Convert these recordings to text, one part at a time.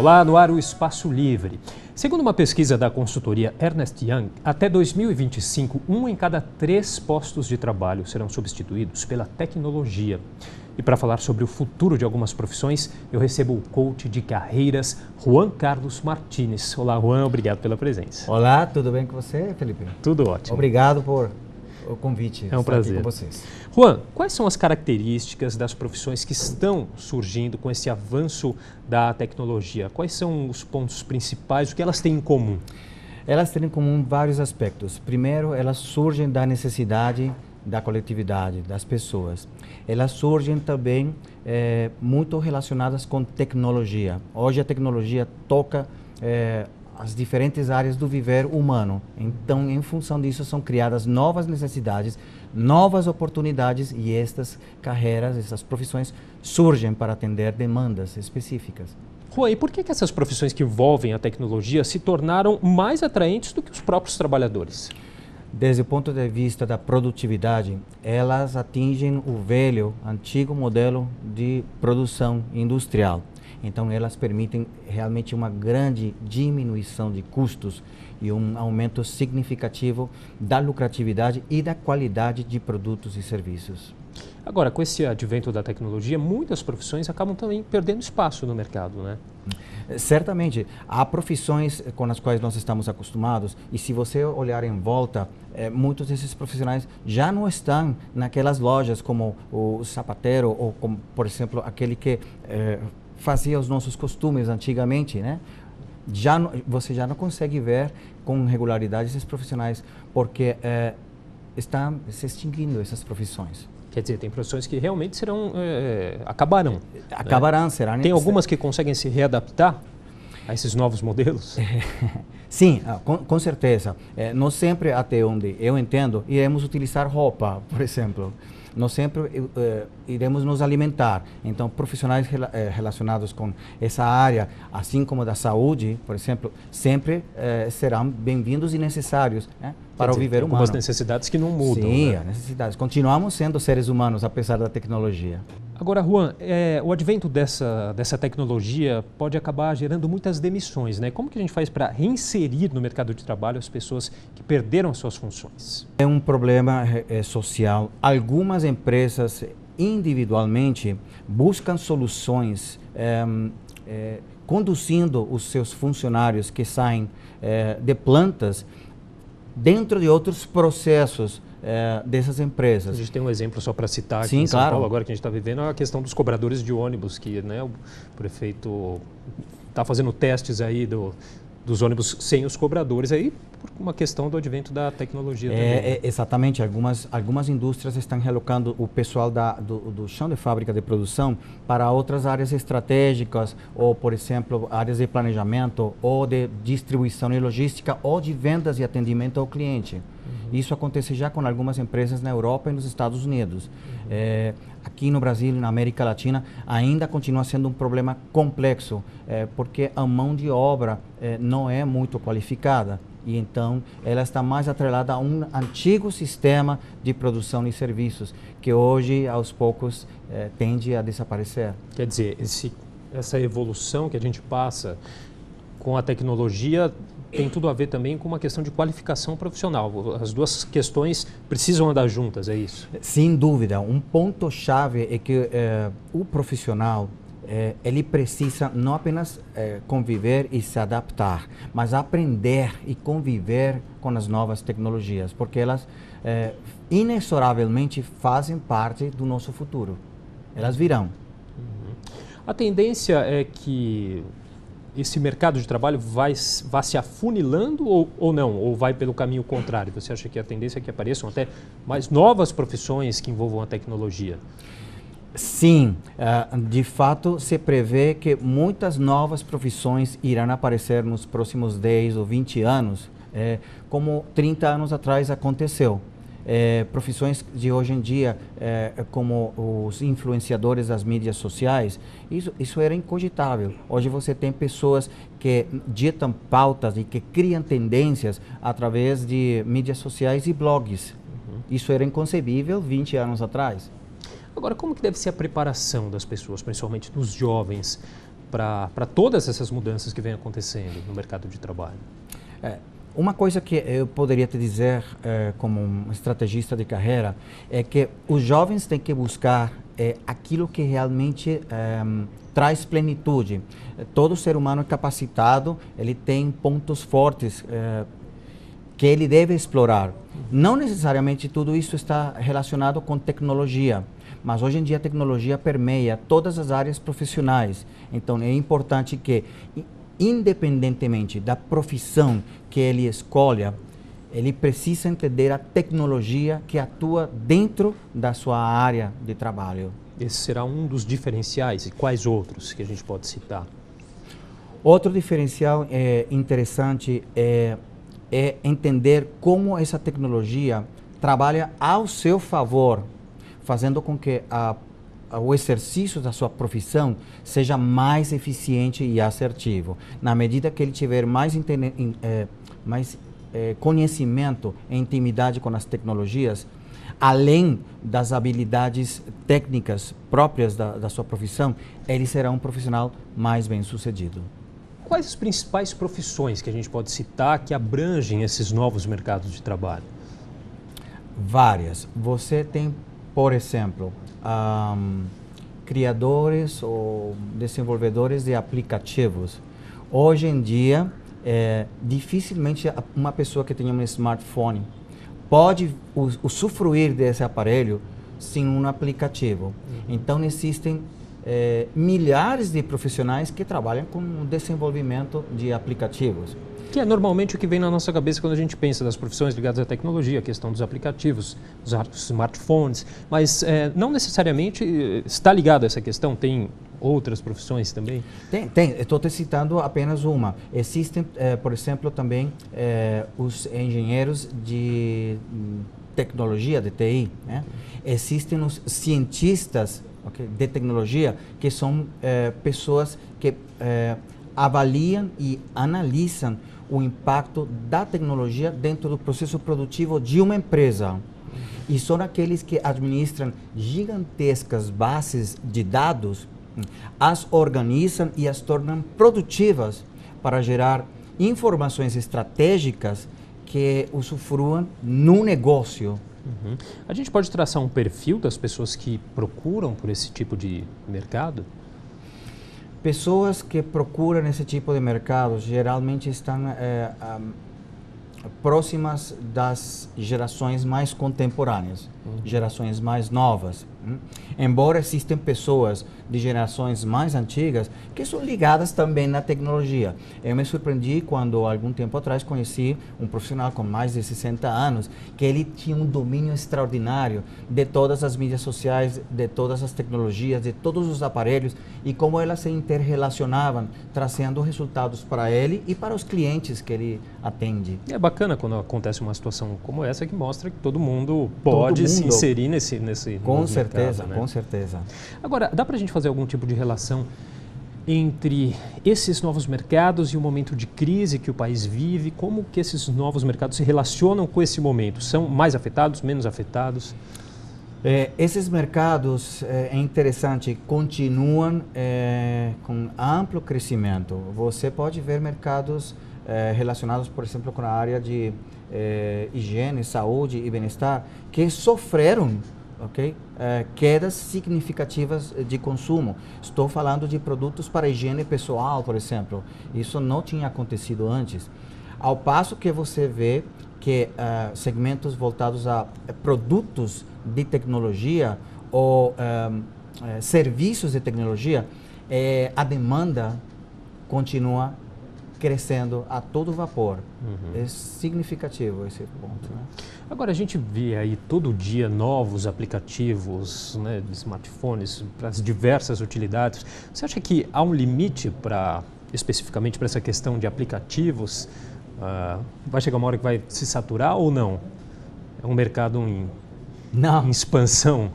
Olá, no ar o Espaço Livre. Segundo uma pesquisa da consultoria Ernst Young, até 2025, 1 em cada 3 postos de trabalho serão substituídos pela tecnologia. E para falar sobre o futuro de algumas profissões, eu recebo o coach de carreiras, Juan Carlos Martínez. Olá, Juan, obrigado pela presença. Olá, tudo bem com você, Felipe? Tudo ótimo. Obrigado por o convite. É um prazer. Aqui com vocês. Juan, quais são as características das profissões que estão surgindo com esse avanço da tecnologia? Quais são os pontos principais? O que elas têm em comum? Elas têm em comum vários aspectos. Primeiro, elas surgem da necessidade da coletividade, das pessoas. Elas surgem também muito relacionadas com tecnologia. Hoje a tecnologia toca as diferentes áreas do viver humano. Então, em função disso, são criadas novas necessidades, novas oportunidades e estas carreiras, essas profissões surgem para atender demandas específicas. Juan, e por que essas profissões que envolvem a tecnologia se tornaram mais atraentes do que os próprios trabalhadores? Desde o ponto de vista da produtividade, elas atingem o velho, antigo modelo de produção industrial. Então, elas permitem realmente uma grande diminuição de custos e um aumento significativo da lucratividade e da qualidade de produtos e serviços. Agora, com esse advento da tecnologia, muitas profissões acabam também perdendo espaço no mercado, né? Certamente, há profissões com as quais nós estamos acostumados e se você olhar em volta, muitos desses profissionais já não estão naquelas lojas como o sapateiro ou como, por exemplo, aquele que fazia os nossos costumes antigamente, né? Você já não consegue ver com regularidade esses profissionais porque estão se extinguindo essas profissões. Quer dizer, tem profissões que realmente serão, acabarão. Acabarão, né? será? Tem algumas que conseguem se readaptar a esses novos modelos? Sim, com certeza. Nós sempre, até onde eu entendo, iremos utilizar roupa, por exemplo. Nós sempre iremos nos alimentar. Então, profissionais relacionados com essa área, assim como da saúde, por exemplo, sempre serão bem-vindos e necessários, né, para o viver humano. Algumas necessidades que não mudam. Sim, né? necessidades. Continuamos sendo seres humanos, apesar da tecnologia. Agora, Juan, o advento dessa tecnologia pode acabar gerando muitas demissões, né? Como que a gente faz para reinserir no mercado de trabalho as pessoas que perderam as suas funções? É um problema social. Algumas empresas, individualmente, buscam soluções conduzindo os seus funcionários que saem de plantas dentro de outros processos dessas empresas. A gente tem um exemplo só para citar aqui Sim, em São claro. Paulo, agora que a gente está vivendo, a questão dos cobradores de ônibus, que né, o prefeito está fazendo testes aí dos ônibus sem os cobradores, aí por uma questão do advento da tecnologia também. Exatamente, algumas indústrias estão relocando o pessoal do chão de fábrica de produção para outras áreas estratégicas, ou, por exemplo, áreas de planejamento, ou de distribuição e logística, ou de vendas e atendimento ao cliente. Isso acontece já com algumas empresas na Europa e nos Estados Unidos. Aqui no Brasil e na América Latina ainda continua sendo um problema complexo, porque a mão de obra não é muito qualificada. E então ela está mais atrelada a um antigo sistema de produção e serviços, que hoje, aos poucos, tende a desaparecer. Quer dizer, essa evolução que a gente passa com a tecnologia tem tudo a ver também com uma questão de qualificação profissional. As duas questões precisam andar juntas, é isso? Sem dúvida. Um ponto-chave é que o profissional ele precisa não apenas conviver e se adaptar, mas aprender e conviver com as novas tecnologias, porque elas inexoravelmente fazem parte do nosso futuro. Elas virão. A tendência é que esse mercado de trabalho vá se afunilando ou não? Ou vai pelo caminho contrário? Você acha que a tendência é que apareçam até mais novas profissões que envolvam a tecnologia? Sim, de fato se prevê que muitas novas profissões irão aparecer nos próximos 10 ou 20 anos, como 30 anos atrás aconteceu. Profissões de hoje em dia, como os influenciadores das mídias sociais, isso era incogitável. Hoje você tem pessoas que ditam pautas e que criam tendências através de mídias sociais e blogs. Isso era inconcebível 20 anos atrás. Agora, como que deve ser a preparação das pessoas, principalmente dos jovens, para todas essas mudanças que vêm acontecendo no mercado de trabalho? Uma coisa que eu poderia te dizer como um estrategista de carreira é que os jovens têm que buscar aquilo que realmente traz plenitude. Todo ser humano é capacitado, ele tem pontos fortes que ele deve explorar. Não necessariamente tudo isso está relacionado com tecnologia, mas hoje em dia a tecnologia permeia todas as áreas profissionais. Então é importante que, independentemente da profissão que ele escolha, ele precisa entender a tecnologia que atua dentro da sua área de trabalho. Esse será um dos diferenciais, e quais outros que a gente pode citar? Outro diferencial interessante é entender como essa tecnologia trabalha ao seu favor, fazendo com que o exercício da sua profissão seja mais eficiente e assertivo. Na medida que ele tiver mais conhecimento e intimidade com as tecnologias, além das habilidades técnicas próprias da sua profissão, ele será um profissional mais bem-sucedido. Quais as principais profissões que a gente pode citar que abrangem esses novos mercados de trabalho? Várias. Você tem, por exemplo, criadores ou desenvolvedores de aplicativos. Hoje em dia, dificilmente uma pessoa que tenha um smartphone pode usufruir desse aparelho sem um aplicativo. Então, existem milhares de profissionais que trabalham com o desenvolvimento de aplicativos. Que é normalmente o que vem na nossa cabeça quando a gente pensa das profissões ligadas à tecnologia, a questão dos aplicativos, dos smartphones, mas não necessariamente está ligado a essa questão, tem outras profissões também? Tem. Estou te citando apenas uma. Existem, por exemplo, também os engenheiros de tecnologia, de TI, né? Existem os cientistas de tecnologia, que são pessoas que avaliam e analisam o impacto da tecnologia dentro do processo produtivo de uma empresa. E são aqueles que administram gigantescas bases de dados, as organizam e as tornam produtivas para gerar informações estratégicas que usufruam no negócio. Uhum. A gente pode traçar um perfil das pessoas que procuram por esse tipo de mercado? Pessoas que procuram esse tipo de mercado geralmente estão próximas das gerações mais contemporâneas, gerações mais novas. Embora existem pessoas de gerações mais antigas que são ligadas também na tecnologia. Eu me surpreendi quando, algum tempo atrás, conheci um profissional com mais de 60 anos, que ele tinha um domínio extraordinário de todas as mídias sociais, de todas as tecnologias, de todos os aparelhos e como elas se interrelacionavam, trazendo resultados para ele e para os clientes que ele atende. É bacana quando acontece uma situação como essa, que mostra que todo mundo pode se inserir nesse com certeza, mercado, né? Com certeza. Agora, dá para a gente fazer algum tipo de relação entre esses novos mercados e o momento de crise que o país vive? Como que esses novos mercados se relacionam com esse momento? São mais afetados, menos afetados? Esses mercados, é interessante, continuam com amplo crescimento. Você pode ver mercados relacionados, por exemplo, com a área de higiene, saúde e bem-estar, que sofreram quedas significativas de consumo. Estou falando de produtos para higiene pessoal, por exemplo. Isso não tinha acontecido antes. Ao passo que você vê que segmentos voltados a produtos de tecnologia ou serviços de tecnologia, a demanda continua crescendo a todo vapor. É significativo esse ponto, né? Agora, a gente vê aí todo dia novos aplicativos, né, de smartphones para as diversas utilidades. Você acha que há um limite especificamente para essa questão de aplicativos? Vai chegar uma hora que vai se saturar ou não? É um mercado em expansão?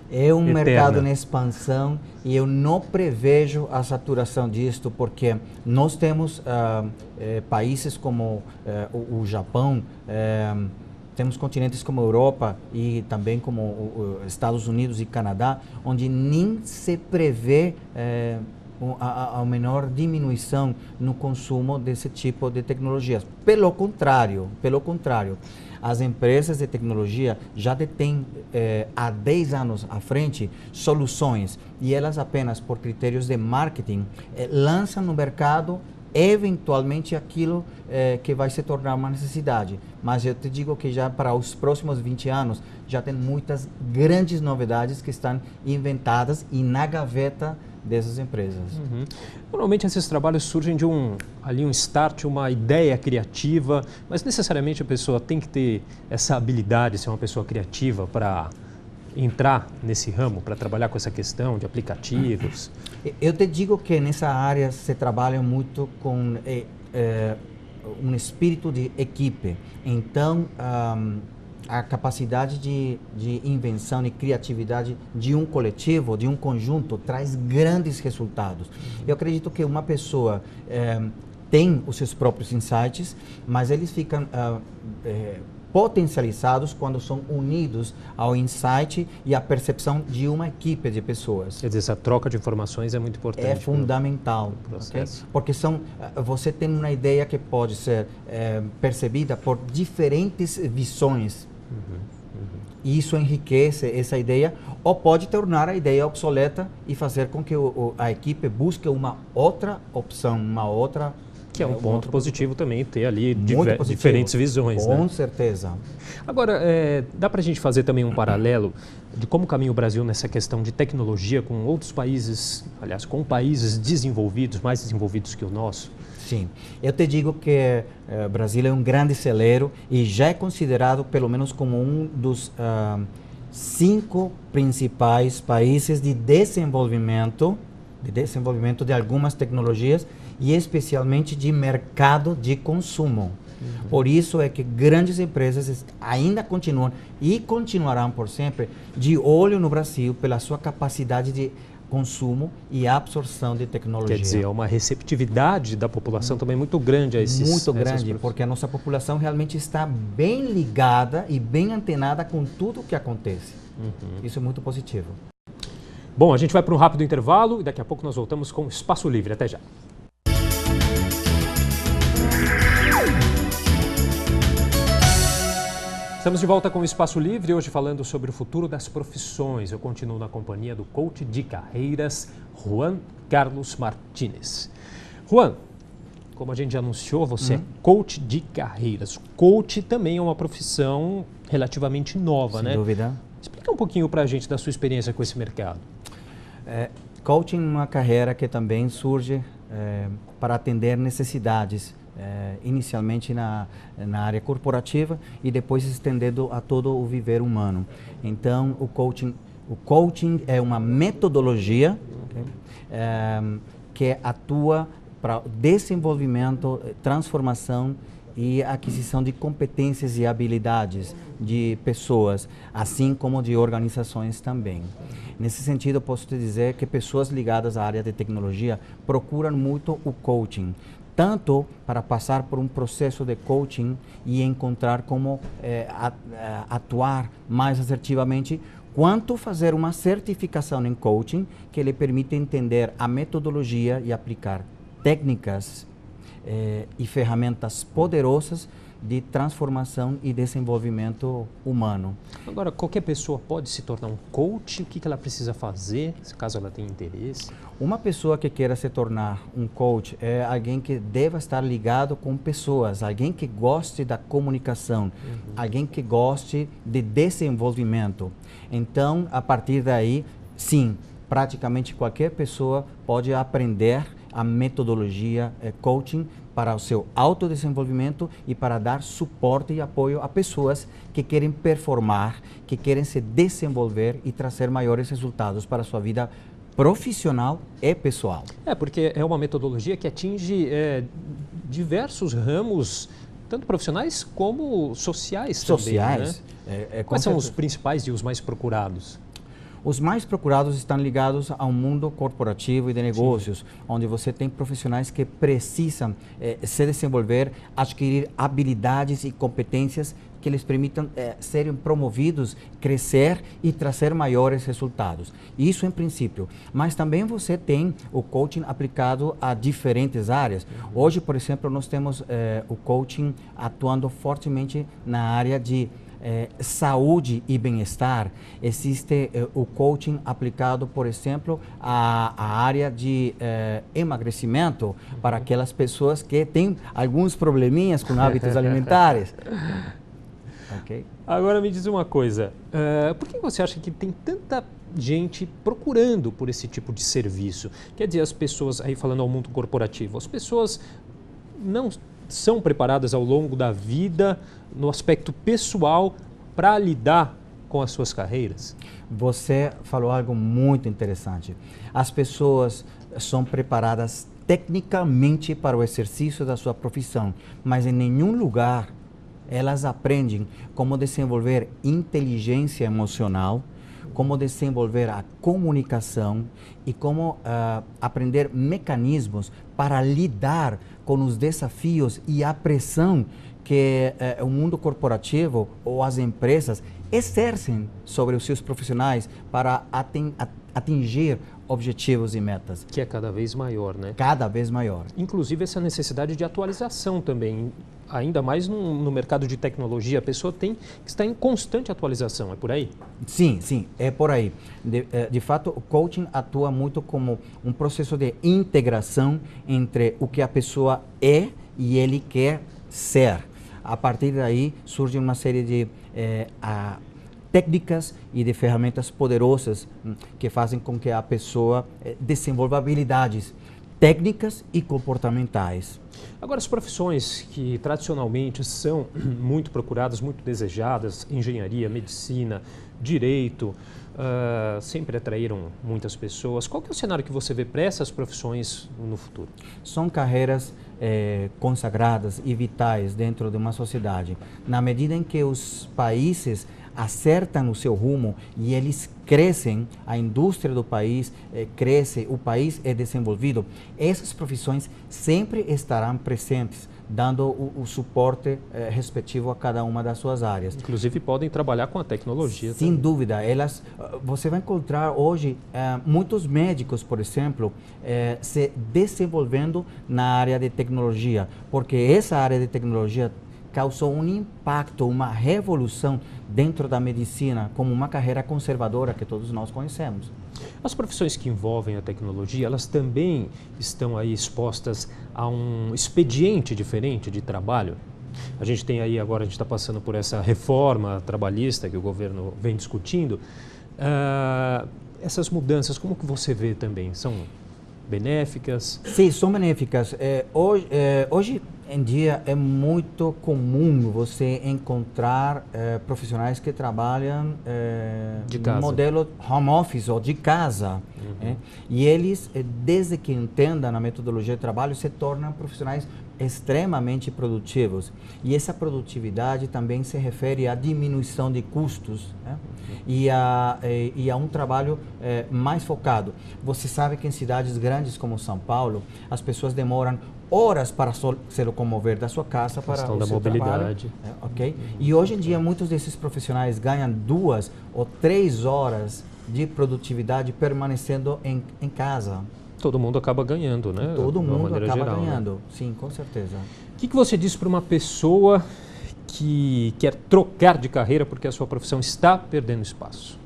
É um eterna. Mercado em expansão e eu não prevejo a saturação disto, porque nós temos países como o Japão, temos continentes como a Europa e também como Estados Unidos e Canadá, onde nem se prevê a menor diminuição no consumo desse tipo de tecnologias. Pelo contrário, as empresas de tecnologia já detêm há 10 anos à frente soluções e elas apenas por critérios de marketing lançam no mercado eventualmente aquilo que vai se tornar uma necessidade. Mas eu te digo que já para os próximos 20 anos já tem muitas grandes novidades que estão inventadas e na gaveta dessas empresas. Uhum. Normalmente esses trabalhos surgem de um start, uma ideia criativa, mas necessariamente a pessoa tem que ter essa habilidade, ser uma pessoa criativa para entrar nesse ramo, para trabalhar com essa questão de aplicativos. Eu te digo que nessa área se trabalha muito com um espírito de equipe. Então, a capacidade de invenção e criatividade de um coletivo, de um conjunto, traz grandes resultados. Eu acredito que uma pessoa tem os seus próprios insights, mas eles ficam potencializados quando são unidos ao insight e à percepção de uma equipe de pessoas. Quer dizer, essa troca de informações é muito importante. É fundamental, okay? Porque você tem uma ideia que pode ser percebida por diferentes visões. E isso enriquece essa ideia ou pode tornar a ideia obsoleta e fazer com que a equipe busque uma outra opção, uma outra... Que é um ponto positivo também, ter ali diferentes visões. Com certeza. Agora, dá para a gente fazer também um paralelo de como caminha o Brasil nessa questão de tecnologia com outros países, aliás, com países desenvolvidos, mais desenvolvidos que o nosso? Sim. Eu te digo que o Brasil é um grande celeiro e já é considerado, pelo menos, como um dos 5 principais países de desenvolvimento de algumas tecnologias e especialmente de mercado de consumo. Por isso é que grandes empresas ainda continuam e continuarão por sempre de olho no Brasil pela sua capacidade de consumo e absorção de tecnologia. Quer dizer, é uma receptividade da população também muito grande a esses... Muito grande, porque a nossa população realmente está bem ligada e bem antenada com tudo o que acontece. Isso é muito positivo. Bom, a gente vai para um rápido intervalo e daqui a pouco nós voltamos com Espaço Livre. Até já. Estamos de volta com o Espaço Livre, hoje falando sobre o futuro das profissões. Eu continuo na companhia do coach de carreiras, Juan Carlos Martínez. Juan, como a gente já anunciou, você é coach de carreiras. Coach também é uma profissão relativamente nova, né? Sem dúvida. Explica um pouquinho para a gente da sua experiência com esse mercado. Coaching é uma carreira que também surge para atender necessidades, inicialmente na área corporativa e depois estendendo a todo o viver humano. Então, o coaching é uma metodologia que atua para desenvolvimento, transformação e aquisição de competências e habilidades de pessoas, assim como de organizações também. Nesse sentido, eu posso te dizer que pessoas ligadas à área de tecnologia procuram muito o coaching, tanto para passar por um processo de coaching e encontrar como atuar mais assertivamente, quanto fazer uma certificação em coaching que lhe permite entender a metodologia e aplicar técnicas e ferramentas poderosas de transformação e desenvolvimento humano. Agora, qualquer pessoa pode se tornar um coach? O que ela precisa fazer, caso ela tenha interesse? Uma pessoa que queira se tornar um coach é alguém que deva estar ligado com pessoas, alguém que goste da comunicação, alguém que goste de desenvolvimento. Então, a partir daí, sim, praticamente qualquer pessoa pode aprender a metodologia coaching para o seu autodesenvolvimento e para dar suporte e apoio a pessoas que querem performar, que querem se desenvolver e trazer maiores resultados para a sua vida profissional e pessoal. Porque é uma metodologia que atinge diversos ramos, tanto profissionais como sociais também, né? Quais são os principais e os mais procurados? Os mais procurados estão ligados ao mundo corporativo e de negócios, onde você tem profissionais que precisam se desenvolver, adquirir habilidades e competências que lhes permitam serem promovidos, crescer e trazer maiores resultados. Isso em princípio. Mas também você tem o coaching aplicado a diferentes áreas. Hoje, por exemplo, nós temos o coaching atuando fortemente na área de saúde e bem-estar. Existe o coaching aplicado, por exemplo, à área de emagrecimento para aquelas pessoas que têm alguns probleminhas com hábitos alimentares. Okay. Agora me diz uma coisa, por que você acha que tem tanta gente procurando por esse tipo de serviço? Quer dizer, as pessoas, aí falando ao mundo corporativo, as pessoas não são preparadas ao longo da vida, no aspecto pessoal, para lidar com as suas carreiras? Você falou algo muito interessante. As pessoas são preparadas tecnicamente para o exercício da sua profissão, mas em nenhum lugar elas aprendem como desenvolver inteligência emocional, como desenvolver a comunicação e como aprender mecanismos para lidar com os desafios e a pressão que o mundo corporativo ou as empresas exercem sobre os seus profissionais para atingir objetivos e metas. Que é cada vez maior, né? Cada vez maior. Inclusive essa necessidade de atualização também, ainda mais no mercado de tecnologia, a pessoa tem que estar em constante atualização, é por aí? Sim, é por aí. De fato, o coaching atua muito como um processo de integração entre o que a pessoa é e ele quer ser. A partir daí surge uma série de técnicas e de ferramentas poderosas que fazem com que a pessoa desenvolva habilidades técnicas e comportamentais. Agora, as profissões que tradicionalmente são muito procuradas, muito desejadas, engenharia, medicina, direito, sempre atraíram muitas pessoas. Qual que é o cenário que você vê para essas profissões no futuro? São carreiras consagradas e vitais dentro de uma sociedade. Na medida em que os países acertam o seu rumo e eles crescem, a indústria do país cresce, o país é desenvolvido, essas profissões sempre estarão presentes, dando o suporte respectivo a cada uma das suas áreas. Inclusive podem trabalhar com a tecnologia. Sem dúvida, você vai encontrar hoje muitos médicos, por exemplo, se desenvolvendo na área de tecnologia, porque essa área de tecnologia causou um impacto, uma revolução dentro da medicina, como uma carreira conservadora que todos nós conhecemos. As profissões que envolvem a tecnologia, elas também estão aí expostas a um expediente diferente de trabalho? A gente tem aí agora, a gente está passando por essa reforma trabalhista que o governo vem discutindo. Essas mudanças, como que você vê também? São benéficas? Sim, são benéficas. Hoje em dia é muito comum você encontrar profissionais que trabalham no modelo home office ou de casa. E eles, desde que entendam a metodologia de trabalho, se tornam profissionais extremamente produtivos. E essa produtividade também se refere à diminuição de custos, né? E a um trabalho mais focado. Você sabe que em cidades grandes como São Paulo, as pessoas demoram horas para se locomover da sua casa para o seu mobilidade. Trabalho. Okay? E hoje em dia, muitos desses profissionais ganham 2 ou 3 horas de produtividade permanecendo em casa. Todo mundo acaba ganhando, né? Todo mundo acaba geral, ganhando, né? Sim, com certeza. O que você diz para uma pessoa que quer trocar de carreira porque a sua profissão está perdendo espaço?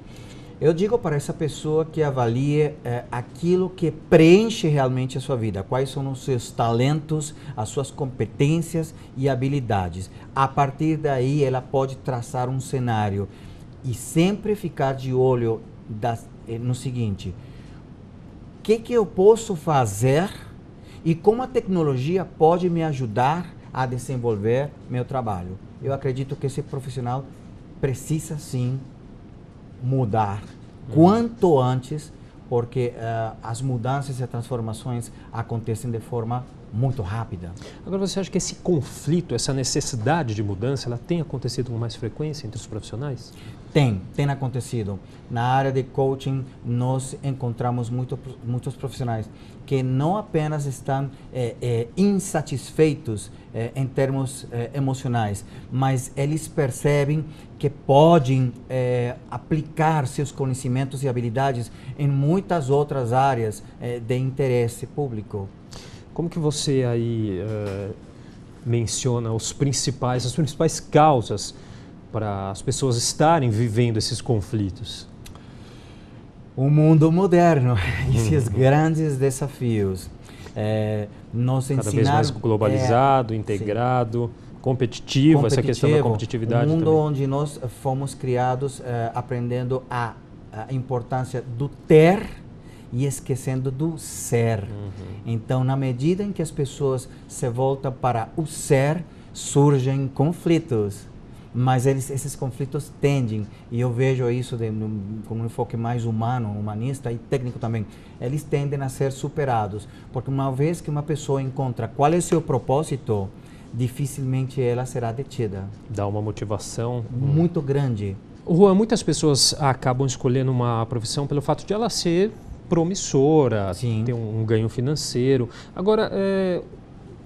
Eu digo para essa pessoa que avalie aquilo que preenche realmente a sua vida, quais são os seus talentos, as suas competências e habilidades. A partir daí, ela pode traçar um cenário e sempre ficar de olho no seguinte: o que eu posso fazer e como a tecnologia pode me ajudar a desenvolver meu trabalho. Eu acredito que esse profissional precisa sim mudar quanto antes, porque as mudanças e as transformações acontecem de forma muito rápida. Agora, você acha que esse conflito, essa necessidade de mudança, ela tem acontecido com mais frequência entre os profissionais? Tem acontecido. Na área de coaching, nós encontramos muitos profissionais que não apenas estão insatisfeitos em termos emocionais, mas eles percebem que podem aplicar seus conhecimentos e habilidades em muitas outras áreas de interesse público. Como que você aí menciona as principais causas para as pessoas estarem vivendo esses conflitos? O mundo moderno, esses grandes desafios. Cada vez mais globalizado, integrado, competitivo, essa questão da competitividade também. Um mundo também. onde nós fomos criados aprendendo a importância do ter e esquecendo do ser. Então, na medida em que as pessoas se voltam para o ser, surgem conflitos. Mas esses conflitos tendem, e eu vejo isso com um enfoque mais humano, humanista e técnico também, eles tendem a ser superados. Porque uma vez que uma pessoa encontra qual é o seu propósito, dificilmente ela será detida. Dá uma motivação muito grande. Juan, muitas pessoas acabam escolhendo uma profissão pelo fato de ela ser promissora, Sim. ter um ganho financeiro. Agora,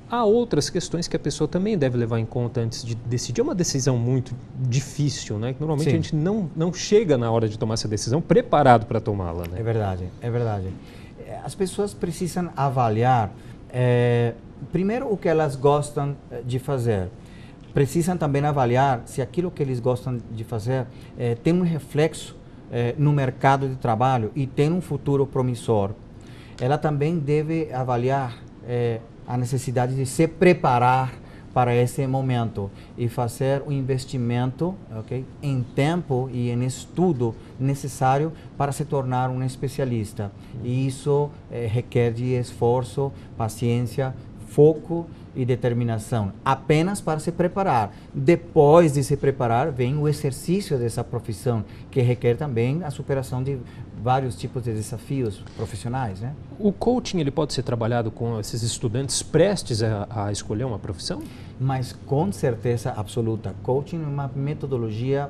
há outras questões que a pessoa também deve levar em conta antes de decidir. É uma decisão muito difícil, né? Normalmente Sim. a gente não chega na hora de tomar essa decisão preparado para tomá-la, né? É verdade, é verdade. As pessoas precisam avaliar, primeiro, o que elas gostam de fazer. Precisam também avaliar se aquilo que eles gostam de fazer tem um reflexo no mercado de trabalho e tem um futuro promissor. Ela também deve avaliar a necessidade de se preparar para esse momento e fazer o investimento, em tempo e em estudo necessário para se tornar um especialista. E isso requer de esforço, paciência, foco e determinação, apenas para se preparar. Depois de se preparar, vem o exercício dessa profissão, que requer também a superação de vários tipos de desafios profissionais, né? O coaching ele pode ser trabalhado com esses estudantes prestes a escolher uma profissão? Mas com certeza absoluta. Coaching é uma metodologia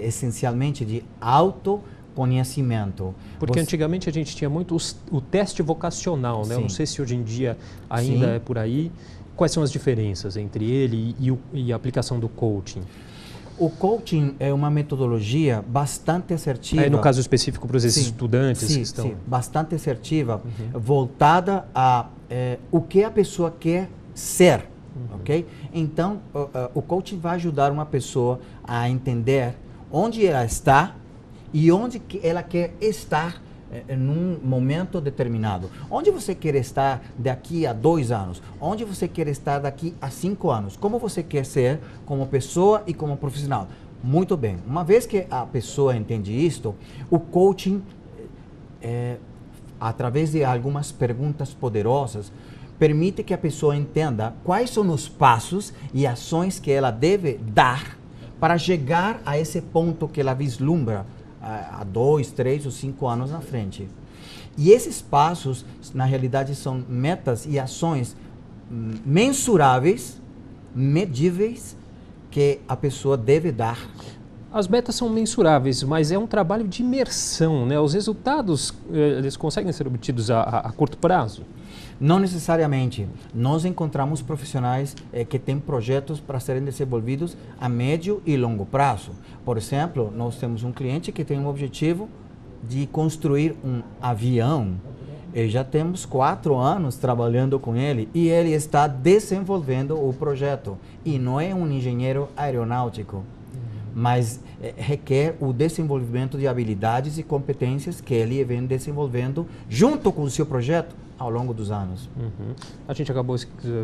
essencialmente de autoconhecimento. Porque antigamente a gente tinha muito o teste vocacional, né? Eu não sei se hoje em dia ainda é por aí. Quais são as diferenças entre ele e a aplicação do coaching? O coaching é uma metodologia bastante assertiva. No caso específico para esses estudantes que estão... Sim, bastante assertiva, voltada a o que a pessoa quer ser, ok? Então, o coaching vai ajudar uma pessoa a entender onde ela está e onde ela quer estar num momento determinado. Onde você quer estar daqui a 2 anos? Onde você quer estar daqui a 5 anos? Como você quer ser como pessoa e como profissional? Muito bem. Uma vez que a pessoa entende isto, o coaching, através de algumas perguntas poderosas, permite que a pessoa entenda quais são os passos e ações que ela deve dar para chegar a esse ponto que ela vislumbra há 2, 3 ou 5 anos na frente. E esses passos, na realidade, são metas e ações mensuráveis, medíveis, que a pessoa deve dar. As metas são mensuráveis, mas é um trabalho de imersão, né? Os resultados, eles conseguem ser obtidos a curto prazo? Não necessariamente. Nós encontramos profissionais que têm projetos para serem desenvolvidos a médio e longo prazo. Por exemplo, nós temos um cliente que tem um objetivo de construir um avião. E já temos 4 anos trabalhando com ele e ele está desenvolvendo o projeto. E não é um engenheiro aeronáutico, mas requer o desenvolvimento de habilidades e competências que ele vem desenvolvendo junto com o seu projeto ao longo dos anos. A gente acabou,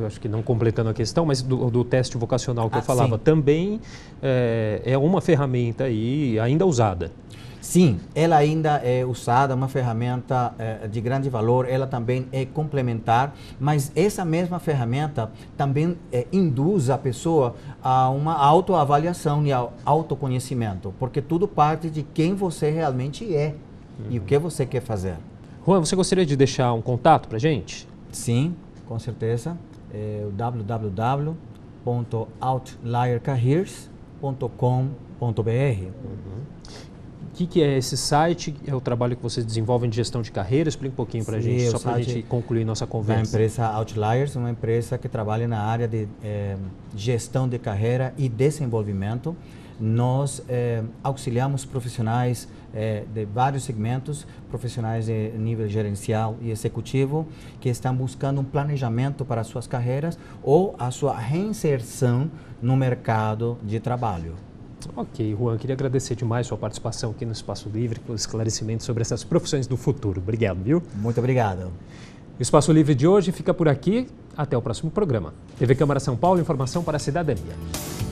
acho que não completando a questão, mas do teste vocacional que eu falava, sim. Também é uma ferramenta aí ainda usada. Sim, ela ainda é usada, uma ferramenta de grande valor, ela também é complementar, mas essa mesma ferramenta também induz a pessoa a uma autoavaliação e ao autoconhecimento, porque tudo parte de quem você realmente é e o que você quer fazer. Juan, você gostaria de deixar um contato para a gente? Sim, com certeza. É o www.outliercareers.com. O que é esse site? É o trabalho que vocês desenvolvem de gestão de carreira? Explica um pouquinho para a gente, só para a gente concluir nossa conversa. A empresa Outliers é uma empresa que trabalha na área de gestão de carreira e desenvolvimento. Nós auxiliamos profissionais de vários segmentos, profissionais de nível gerencial e executivo, que estão buscando um planejamento para suas carreiras ou a sua reinserção no mercado de trabalho. Ok, Juan, queria agradecer demais sua participação aqui no Espaço Livre, pelos esclarecimentos sobre essas profissões do futuro. Obrigado, viu? Muito obrigado. O Espaço Livre de hoje fica por aqui. Até o próximo programa. TV Câmara São Paulo, informação para a cidadania.